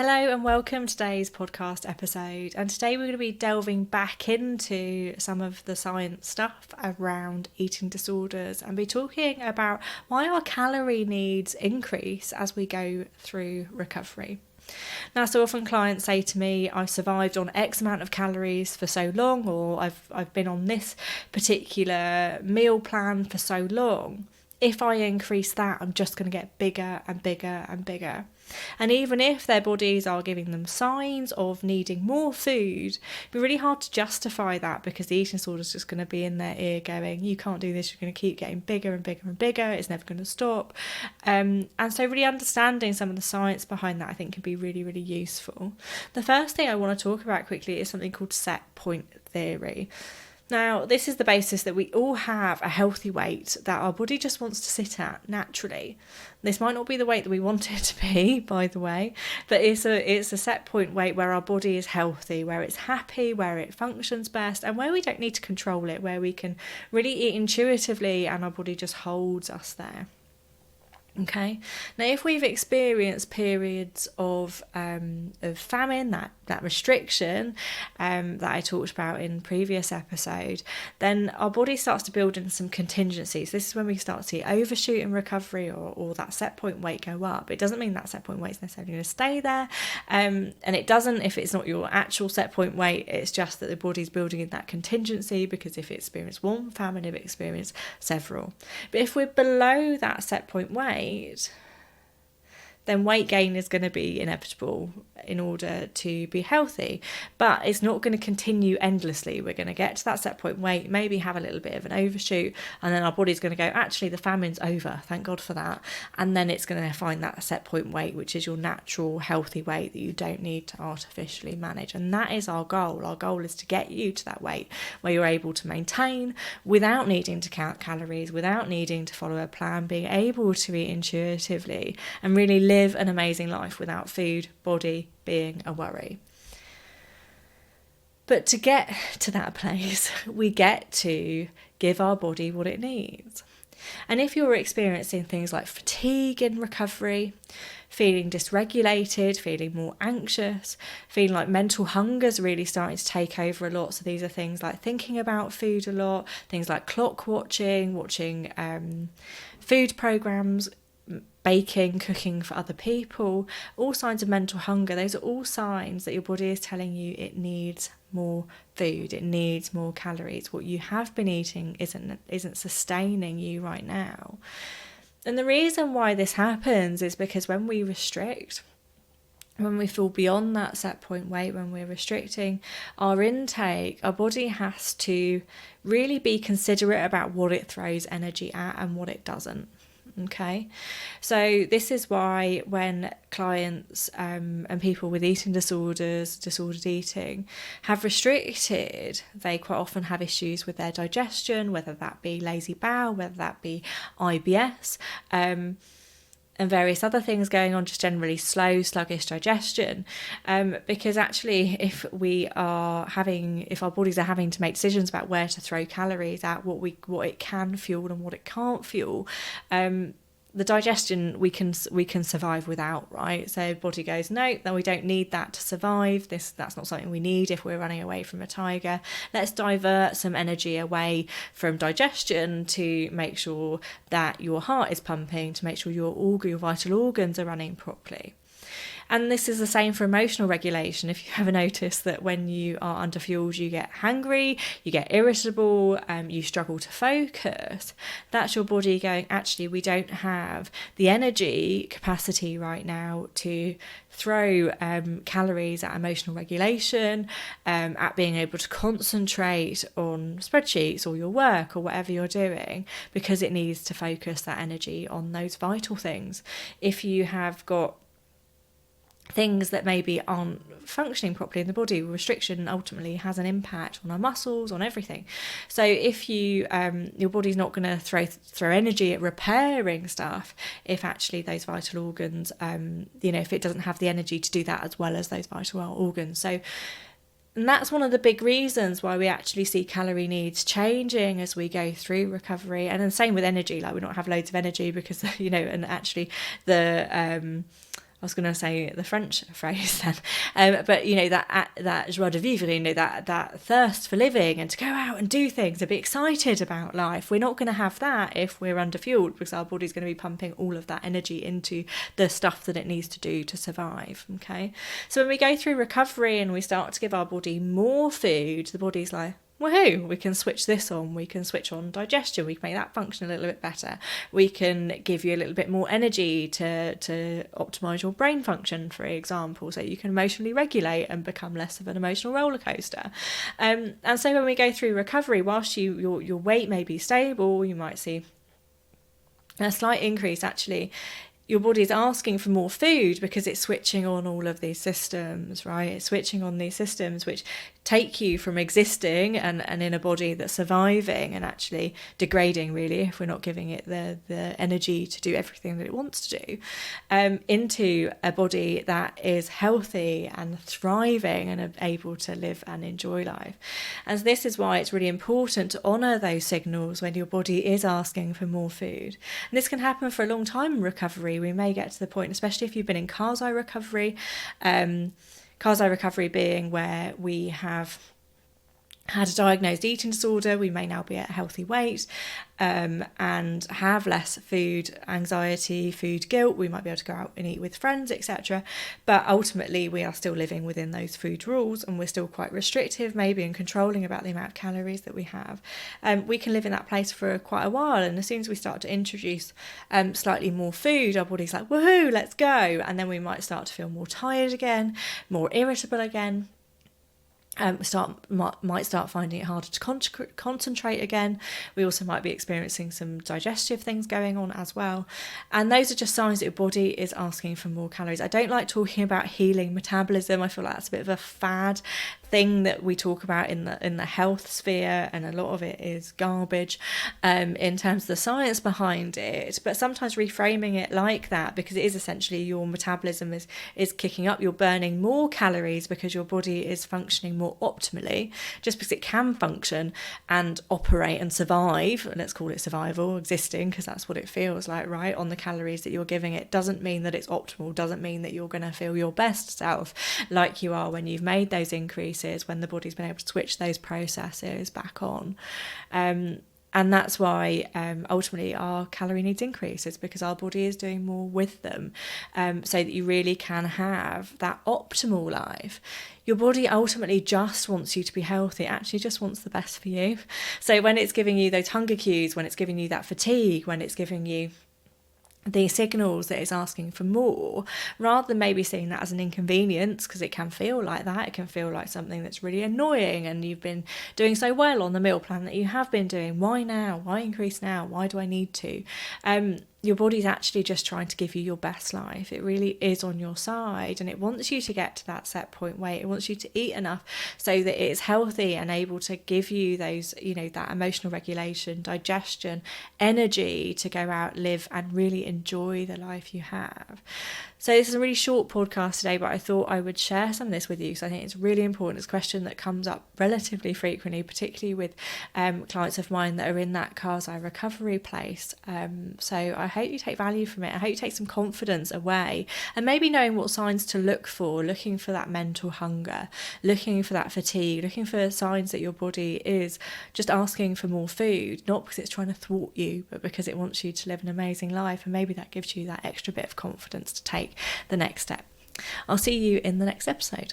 Hello and welcome to today's podcast episode. And today we're going to be delving back into some of the science stuff around eating disorders and be talking about why our calorie needs increase as we go through recovery. Now, so often clients say to me, I've survived on X amount of calories for so long, or I've been on this particular meal plan for so long. If I increase that, I'm just going to get bigger and bigger and bigger. And even if their bodies are giving them signs of needing more food, it'd be really hard to justify that because the eating disorder is just going to be in their ear going, you can't do this, you're going to keep getting bigger and bigger and bigger, it's never going to stop. And so really understanding some of the science behind that I think can be really, really useful. The first thing I want to talk about quickly is something called set point theory. Now, this is the basis that we all have a healthy weight that our body just wants to sit at naturally. This might not be the weight that we want it to be, by the way, but it's a set point weight where our body is healthy, where it's happy, where it functions best, and where we don't need to control it, where we can really eat intuitively and our body just holds us there. Okay. Now, if we've experienced periods of famine, that restriction that I talked about in previous episode, then our body starts to build in some contingencies. This is when we start to see overshoot in recovery or that set point weight go up. It doesn't mean that set point weight is necessarily going to stay there, and it doesn't if it's not your actual set point weight. It's just that the body's building in that contingency because if it experienced one famine, it experienced several. But if we're below that set point weight, then weight gain is going to be inevitable in order to be healthy, but it's not going to continue endlessly. We're going to get to that set point weight, maybe have a little bit of an overshoot, and then our body's going to go, actually the famine's over, thank God for that, and then it's going to find that set point weight, which is your natural healthy weight that you don't need to artificially manage. And that is our goal. Our goal is to get you to that weight where you're able to maintain without needing to count calories, without needing to follow a plan, being able to eat intuitively and really live an amazing life without food, body being a worry. But to get to that place, we get to give our body what it needs. And if you're experiencing things like fatigue in recovery, feeling dysregulated, feeling more anxious, feeling like mental hunger's really starting to take over a lot. So these are things like thinking about food a lot, things like clock watching food programs, baking, cooking for other people, all signs of mental hunger. Those are all signs that your body is telling you it needs more food, it needs more calories. What you have been eating isn't sustaining you right now. And the reason why this happens is because when we restrict, when we fall beyond that set point weight, when we're restricting our intake, our body has to really be considerate about what it throws energy at and what it doesn't. Okay, so this is why when clients and people with eating disorders, disordered eating, have restricted, they quite often have issues with their digestion, whether that be lazy bowel, whether that be IBS, and various other things going on, just generally slow, sluggish digestion. Because actually, if our bodies are having to make decisions about where to throw calories at, what it can fuel and what it can't fuel, the digestion we can survive without, right? So body goes, no, we don't need that to survive. That's not something we need if we're running away from a tiger. Let's divert some energy away from digestion to make sure that your heart is pumping, to make sure your vital organs are running properly. And this is the same for emotional regulation. If you ever notice that when you are underfueled, you get hangry, you get irritable, you struggle to focus, that's your body going, actually, we don't have the energy capacity right now to throw calories at emotional regulation, at being able to concentrate on spreadsheets or your work or whatever you're doing, because it needs to focus that energy on those vital things. If you have got things that maybe aren't functioning properly in the body, restriction ultimately has an impact on our muscles, on everything. So if you your body's not going to throw energy at repairing stuff if actually those vital organs if it doesn't have the energy to do that as well as those vital organs. So And that's one of the big reasons why we actually see calorie needs changing as we go through recovery. And then same with energy, like we don't have loads of energy because, and actually the I was going to say the French phrase then, but that joie de vivre, that thirst for living and to go out and do things and be excited about life. We're not going to have that if we're underfueled, because our body's going to be pumping all of that energy into the stuff that it needs to do to survive. Okay, so when we go through recovery and we start to give our body more food, the body's like, woohoo, we can switch this on, we can switch on digestion, we can make that function a little bit better, we can give you a little bit more energy to optimise your brain function, for example, so you can emotionally regulate and become less of an emotional roller coaster. And so when we go through recovery, whilst your weight may be stable, you might see a slight increase. Actually, your body's asking for more food because it's switching on all of these systems, right? It's switching on these systems which take you from existing and in a body that's surviving and actually degrading, really, if we're not giving it the energy to do everything that it wants to do, into a body that is healthy and thriving and able to live and enjoy life. And this is why it's really important to honour those signals when your body is asking for more food. And this can happen for a long time in recovery. We may get to the point, especially if you've been in quasi recovery, being where we have had a diagnosed eating disorder, we may now be at a healthy weight, and have less food anxiety, food guilt. We might be able to go out and eat with friends, etc. But ultimately, we are still living within those food rules, and we're still quite restrictive, maybe, and controlling about the amount of calories that we have. We can live in that place for quite a while, and as soon as we start to introduce slightly more food, our body's like, woohoo, let's go. And then we might start to feel more tired again, more irritable again. Might start finding it harder to concentrate again. We also might be experiencing some digestive things going on as well. And those are just signs that your body is asking for more calories. I don't like talking about healing metabolism. I feel like that's a bit of a fad thing that we talk about in the health sphere, and a lot of it is garbage in terms of the science behind it. But sometimes reframing it like that, because it is essentially your metabolism is kicking up, you're burning more calories because your body is functioning more optimally, just because it can function and operate and survive, let's call it survival, existing, because that's what it feels like, right, on the calories that you're giving it, doesn't mean that it's optimal, doesn't mean that you're going to feel your best self like you are when you've made those increases, when the body's been able to switch those processes back on. And that's why ultimately our calorie needs increases, because our body is doing more with them, so that you really can have that optimal life. Your body ultimately just wants you to be healthy. It actually just wants the best for you. So when it's giving you those hunger cues, when it's giving you that fatigue, when it's giving you the signals that it's asking for more, rather than maybe seeing that as an inconvenience, because it can feel like that, it can feel like something that's really annoying, and you've been doing so well on the meal plan that you have been doing, why now, why increase now, why do I need to? Your body's actually just trying to give you your best life. It really is on your side, and it wants you to get to that set point weight. It wants you to eat enough so that it's healthy and able to give you those, that emotional regulation, digestion, energy to go out, live, and really enjoy the life you have. So this is a really short podcast today, but I thought I would share some of this with you, because I think it's really important. It's a question that comes up relatively frequently, particularly with clients of mine that are in that quasi recovery place. So I hope you take value from it. I hope you take some confidence away, and maybe knowing what signs to look for, looking for that mental hunger, looking for that fatigue, looking for signs that your body is just asking for more food, not because it's trying to thwart you, but because it wants you to live an amazing life. And maybe that gives you that extra bit of confidence to take the next step. I'll see you in the next episode.